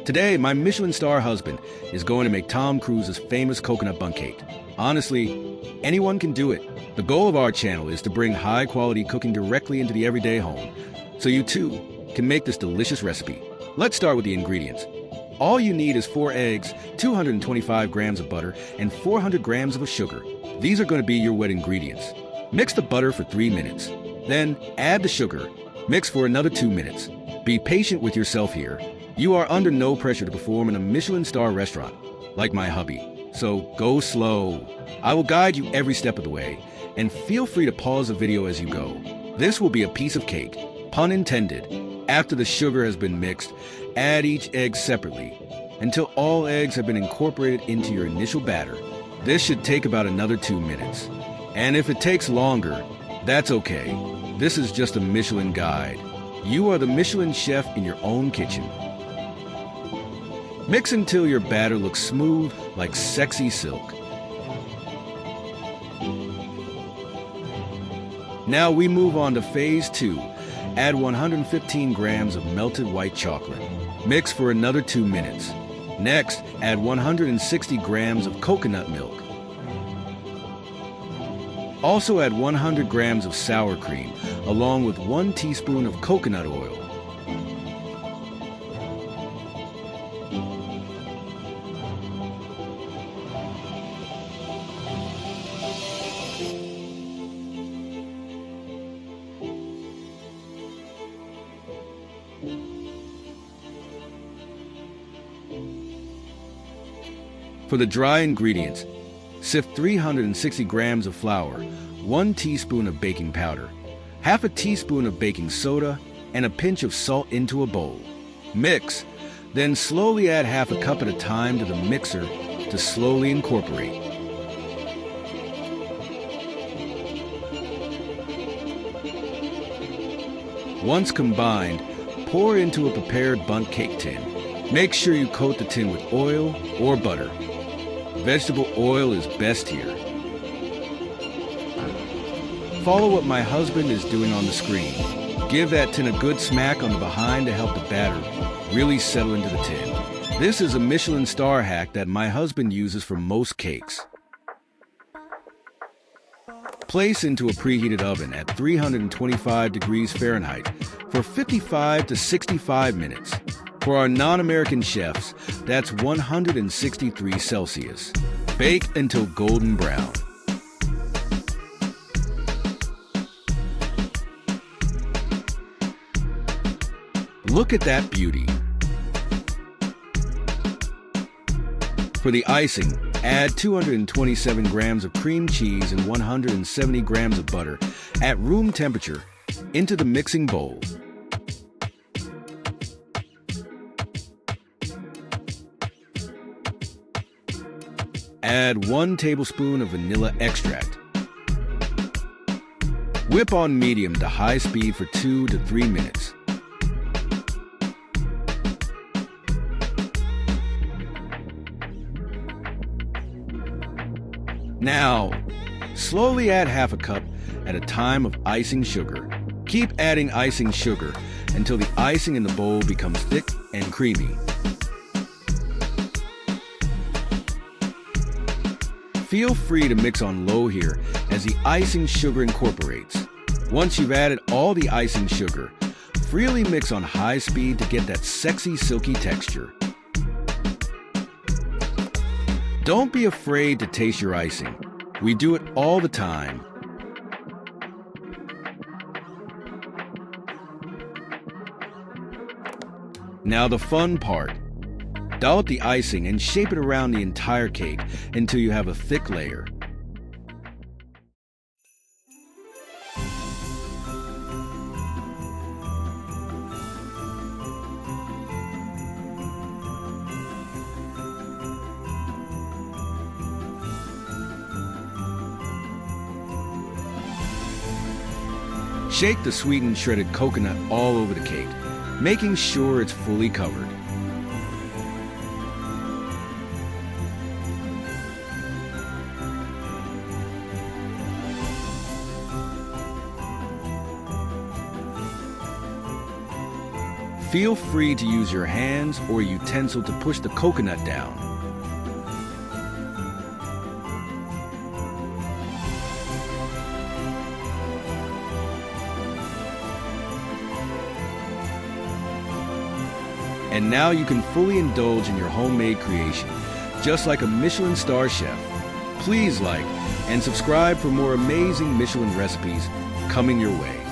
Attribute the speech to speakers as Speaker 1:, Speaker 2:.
Speaker 1: Today, my Michelin star husband is going to make Tom Cruise's famous coconut bundt cake. Honestly, anyone can do it. The goal of our channel is to bring high-quality cooking directly into the everyday home, so you too can make this delicious recipe. Let's start with the ingredients. All you need is 4 eggs, 225 grams of butter, and 400 grams of sugar. These are going to be your wet ingredients. Mix the butter for 3 minutes. Then add the sugar. Mix for another 2 minutes. Be patient with yourself here. You are under no pressure to perform in a Michelin star restaurant, like my hubby. So go slow. I will guide you every step of the way, and feel free to pause the video as you go. This will be a piece of cake, pun intended. After the sugar has been mixed, add each egg separately until all eggs have been incorporated into your initial batter. This should take about another 2 minutes. And if it takes longer, that's okay. This is just a Michelin guide. You are the Michelin chef in your own kitchen. Mix until your batter looks smooth like sexy silk. Now we move on to phase 2. Add 115 grams of melted white chocolate. Mix for another 2 minutes. Next, add 160 grams of coconut milk. Also add 100 grams of sour cream, along with 1 teaspoon of coconut oil. For the dry ingredients, sift 360 grams of flour, 1 teaspoon of baking powder, half a teaspoon of baking soda, and a pinch of salt into a bowl. Mix, then slowly add half a cup at a time to the mixer to slowly incorporate. Once combined, pour into a prepared bundt cake tin. Make sure you coat the tin with oil or butter. Vegetable oil is best here. Follow what my husband is doing on the screen. Give that tin a good smack on the behind to help the batter really settle into the tin. This is a Michelin star hack that my husband uses for most cakes. Place into a preheated oven at 325 degrees Fahrenheit for 55 to 65 minutes. For our non-American chefs, that's 163 Celsius. Bake until golden brown. Look at that beauty. For the icing, add 227 grams of cream cheese and 170 grams of butter at room temperature into the mixing bowl. Add 1 tablespoon of vanilla extract. Whip on medium to high speed for 2 to 3 minutes. Now, slowly add half a cup at a time of icing sugar. Keep adding icing sugar until the icing in the bowl becomes thick and creamy. Feel free to mix on low here as the icing sugar incorporates. Once you've added all the icing sugar, freely mix on high speed to get that sexy silky texture. Don't be afraid to taste your icing. We do it all the time. Now the fun part. Dollop the icing and shape it around the entire cake until you have a thick layer. Shake the sweetened shredded coconut all over the cake, making sure it's fully covered. Feel free to use your hands or a utensil to push the coconut down. And now you can fully indulge in your homemade creation, just like a Michelin star chef. Please like and subscribe for more amazing Michelin recipes coming your way.